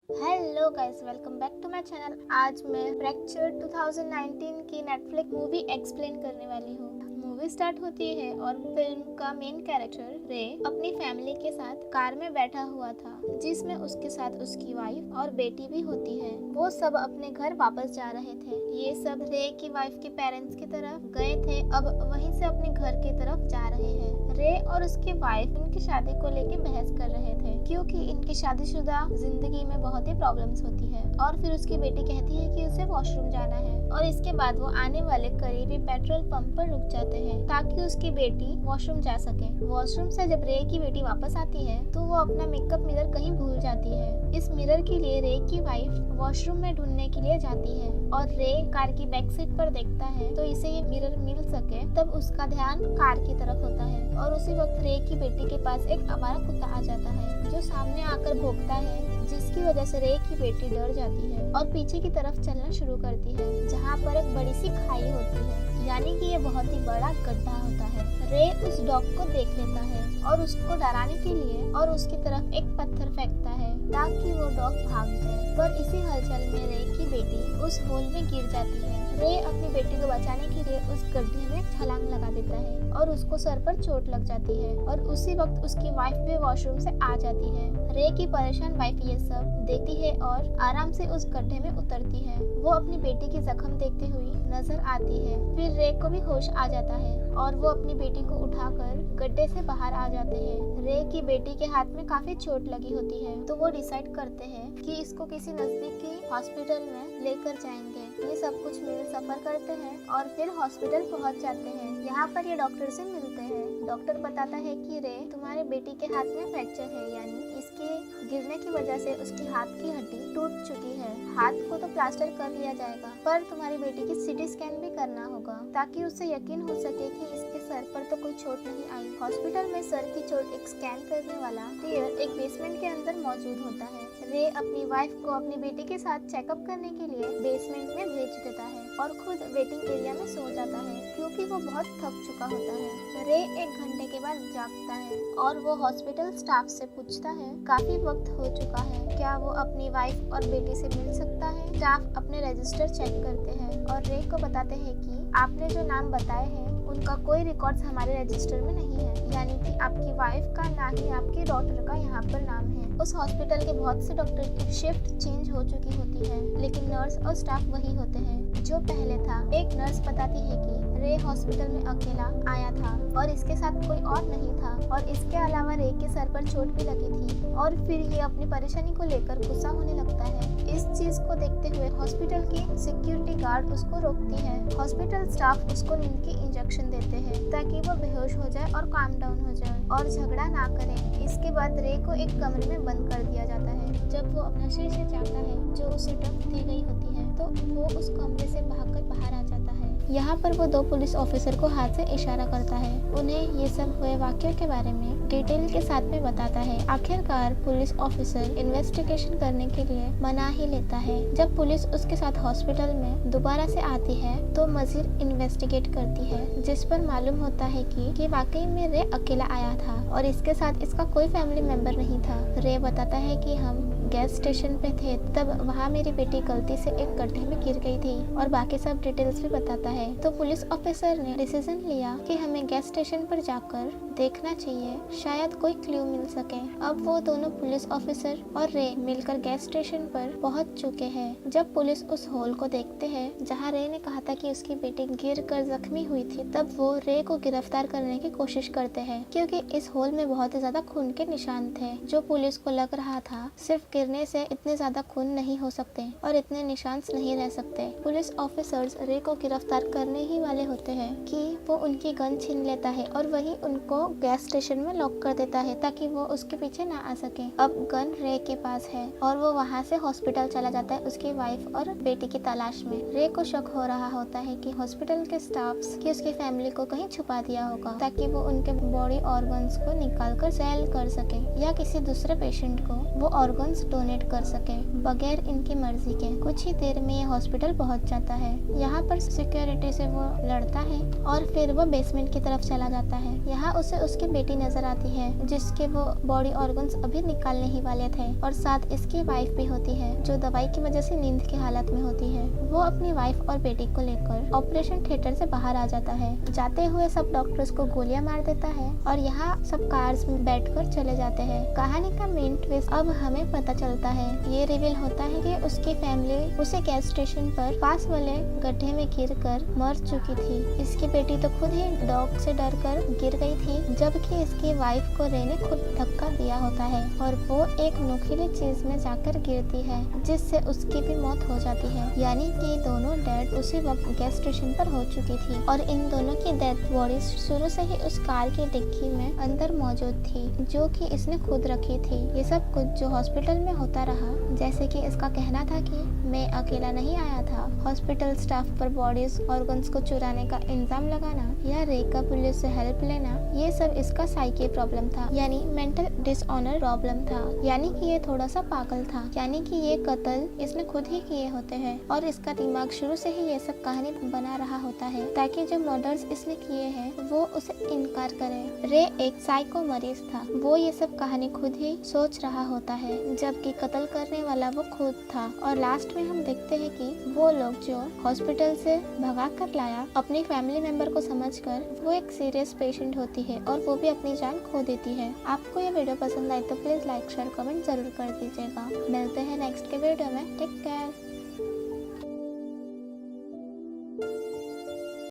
Hello guys, welcome back to my channel. आज मैं fracture 2019 की नेटफ्लिक्स मूवी एक्सप्लेन करने वाली हूँ। मूवी स्टार्ट होती है और फिल्म का मेन कैरेक्टर रे अपनी फैमिली के साथ कार में बैठा हुआ था, जिसमें उसके साथ उसकी वाइफ और बेटी भी होती है। वो सब अपने घर वापस जा रहे थे। ये सब रे की वाइफ के पेरेंट्स की तरफ गए थे, अब वहीं से अपने घर की तरफ जा रहे हैं। रे और उसकी वाइफ इनकी शादी को लेके बहस कर रहे थे, क्योंकि इनकी शादीशुदा जिंदगी में बहुत ही प्रॉब्लम्स होती है। और फिर उसकी बेटी कहती है कि उसे वॉशरूम जाना है, और इसके बाद वो आने वाले करीबी पेट्रोल पंप पर रुक जाते हैं ताकि उसकी बेटी वॉशरूम जा सके। वॉशरूम से जब रे की बेटी वापस आती है तो वो अपना मेकअप मिरर कहीं भूल जाती है। इस मिरर के लिए रे की वाइफ वॉशरूम में ढूंढने के लिए जाती है, और रे कार की बैक सीट पर देखता है तो इसे ये मिरर मिल सके। तब उसका ध्यान कार की तरफ होता है, और उसी वक्त रे की बेटी के पास एक आवारा कुत्ता आ जाता है जो सामने आकर भौंकता है, जिसकी वजह से रे की बेटी डर जाती है और पीछे की तरफ चलना शुरू करती है, जहाँ पर एक बड़ी सी खाई होती है, यानी कि ये बहुत ही बड़ा गड्ढा होता है। रे उस डॉग को देख लेता है और उसको डराने के लिए और उसकी तरफ एक पत्थर फेंकता है ताकि वो डॉग भाग जाए। पर इसी हलचल में रे की बेटी उस होल में गिर जाती है। रे अपनी बेटी को बचाने के लिए उस गड्ढे में छलांग लगा देता है और उसको सर पर चोट लग जाती है, और उसी वक्त उसकी वाइफ भी वॉशरूम से आ जाती है। रे की परेशान वाइफ ये सब देखती है और आराम से उस गड्ढे में उतरती है। वो अपनी बेटी की जख्म देखती हुई नजर आती है। फिर रे को भी होश आ जाता है और वो अपनी बेटी को उठाकर गड्ढे से बाहर आ जाते हैं। रे की बेटी के हाथ में काफी चोट लगी होती है, तो वो डिसाइड करते हैं कि इसको किसी नजदीकी हॉस्पिटल में लेकर जाएंगे। ये सब कुछ मिल सफर करते हैं और फिर हॉस्पिटल पहुंच जाते हैं। यहाँ पर ये डॉक्टर से मिलते हैं। डॉक्टर बताता है कि रे, तुम्हारे बेटी के हाथ में फ्रैक्चर है, यानी इसके गिरने की वजह से उसकी हाथ की हड्डी टूट चुकी है। हाथ को तो प्लास्टर कर लिया जाएगा, पर तुम्हारी बेटी की सीटी स्कैन भी करना होगा ताकि उससे यकीन हो सके कि इसके सर पर तो कोई चोट नहीं आई। हॉस्पिटल में सर की चोट एक स्कैन करने वाला टेयर एक बेसमेंट के अंदर मौजूद होता है। रे अपनी वाइफ को अपनी बेटी के साथ चेकअप करने के लिए बेसमेंट में भेज देता है और खुद वेटिंग एरिया में सो जाता है, क्योंकि वो बहुत थक चुका होता है। रे 1 घंटे के बाद जागता है और वो हॉस्पिटल स्टाफ से पूछता है काफी वक्त हो चुका है, क्या वो अपनी वाइफ और बेटी से मिल सकता है। स्टाफ अपने रजिस्टर चेक करते हैं और रे को बताते हैं कि आपने जो नाम बताए हैं उनका कोई रिकॉर्ड्स हमारे रजिस्टर में नहीं है, यानी कि आपकी वाइफ का ना ही आपकी डॉटर का यहाँ पर नाम है। उस हॉस्पिटल के बहुत से डॉक्टर की शिफ्ट चेंज हो चुकी होती है, लेकिन नर्स और स्टाफ वही होते हैं जो पहले था। एक नर्स बताती है कि रे हॉस्पिटल में अकेला आया था और इसके साथ कोई और नहीं था, और इसके अलावा रे के सर पर चोट भी लगी थी। और फिर ये अपनी परेशानी को लेकर गुस्सा होने लगता है। इस चीज को देखते हुए हॉस्पिटल की सिक्योरिटी गार्ड उसको रोकती है। हॉस्पिटल स्टाफ उसको नींद की इंजेक्शन देते हैं ताकि वो बेहोश हो जाए और काम डाउन हो जाए और झगड़ा ना करे। इसके बाद रे को एक कमरे में बंद कर दिया जाता है। जब वो अपना शरीर से चाहता है जो उसे ढक दी गई होती है, तो वो उस कमरे से भागकर बाहर आ जाता है। यहाँ पर वो 2 पुलिस ऑफिसर को हाथ से इशारा करता है। उन्हें ये सब हुए वाक्यों के बारे में डिटेल के साथ में बताता है। आखिरकार पुलिस ऑफिसर इन्वेस्टिगेशन करने के लिए मना ही लेता है। जब पुलिस उसके साथ हॉस्पिटल में दोबारा से आती है तो मजीद इन्वेस्टिगेट करती है, जिस पर मालूम होता है कि वाकई में रे अकेला आया था और इसके साथ इसका कोई फैमिली मेंबर नहीं था। रे बताता है कि हम गैस स्टेशन पे थे, तब वहाँ मेरी बेटी गलती से एक गड्ढे में गिर गई थी, और बाकी सब डिटेल्स भी बताता है। तो पुलिस ऑफिसर ने डिसीजन लिया कि हमें गैस स्टेशन पर जाकर देखना चाहिए, शायद कोई क्लू मिल सके। अब वो दोनों पुलिस ऑफिसर और रे मिलकर गैस स्टेशन पर पहुंच चुके हैं। जब पुलिस उस होल को देखते हैं जहां रे ने कहा था कि उसकी बेटी गिरकर जख्मी हुई थी, तब वो रे को गिरफ्तार करने की कोशिश करते हैं, क्योंकि इस होल में बहुत ही ज्यादा खून के निशान थे। जो पुलिस को लग रहा था सिर्फ गिरने से इतने ज्यादा खून नहीं हो सकते और इतने निशान नहीं रह सकते। पुलिस ऑफिसर्स रे को गिरफ्तार करने ही वाले होते हैं कि वो उनकी गन छीन लेता है और वही उनको गैस स्टेशन में लॉक कर देता है ताकि वो उसके पीछे ना आ सके। अब गन रे के पास है और वो वहाँ से हॉस्पिटल चला जाता है उसकी वाइफ और बेटी की तलाश में। रे को शक हो रहा होता है कि हॉस्पिटल के स्टाफ्स की उसकी फैमिली को कहीं छुपा दिया होगा ताकि वो उनके बॉडी ऑर्गन्स को निकाल कर सेल कर सके या किसी दूसरे पेशेंट को वो ऑर्गन्स डोनेट कर सके बगैर इनकी मर्जी के। कुछ ही देर में ये हॉस्पिटल पहुंच जाता है। यहाँ पर सिक्योरिटी से वो लड़ता है और फिर वो बेसमेंट की तरफ चला जाता है। यहाँ उसे उसकी बेटी नजर आती है जिसके वो बॉडी ऑर्गन्स अभी निकालने ही वाले थे और साथ इसकी वाइफ भी होती है जो दवाई की वजह से नींद की हालत में होती है। वो अपनी वाइफ और बेटी को लेकर ऑपरेशन थिएटर से बाहर आ जाता है। जाते हुए सब डॉक्टर्स को गोलियां मार देता है और यहाँ सब कार्स में बैठकर चले जाते हैं। कहानी का मेन ट्विस्ट अब हमें पता चलता है। ये रिवील होता है कि उसकी फैमिली उसे गैस स्टेशन पर पास वाले गड्ढे में गिरकर मर चुकी थी। इसकी बेटी तो खुद ही डॉग से डरकर गिर गई थी, जबकि इसकी वाइफ को रे ने खुद धक्का दिया होता है और वो एक नुकीली चीज में जाकर गिरती है जिससे उसकी भी मौत हो जाती है। यानी कि दोनों डेड उसी वक्त गैस स्टेशन पर हो चुकी थी और इन दोनों की डेथ बॉडी शुरू से ही उस कार की डिक्की में अंदर मौजूद थी जो कि इसने खुद रखी थी। ये सब कुछ जो हॉस्पिटल में होता रहा, जैसे कि इसका कहना था कि मैं अकेला नहीं आया था। हॉस्पिटल स्टाफ पर बॉडीज ऑर्गन्स को चुराने का इल्जाम लगाना या रे का पुलिस से हेल्प लेना, ये सब इसका साइकी प्रॉब्लम था, यानी मेंटल डिसऑनर प्रॉब्लम था। यानी कि ये थोड़ा सा पागल था। यानी कि ये कत्ल इसने खुद ही किए होते हैं और इसका दिमाग शुरू से ही ये सब कहानी बना रहा होता है ताकि जो मर्डर्स इसने किए हैं वो उसे इनकार करे। रे एक साइको मरीज था। वो ये सब कहानी खुद ही सोच रहा होता है, जबकि कत्ल करने वाला वो खुद था। और लास्ट में हम देखते हैं कि वो लोग जो हॉस्पिटल से भगा कर लाया अपनी फैमिली मेंबर को समझकर, वो एक सीरियस पेशेंट होती है और वो भी अपनी जान खो देती है। आपको ये वीडियो पसंद आई तो प्लीज लाइक शेयर कमेंट जरूर कर दीजिएगा। मिलते हैं नेक्स्ट के वीडियो में। Take care.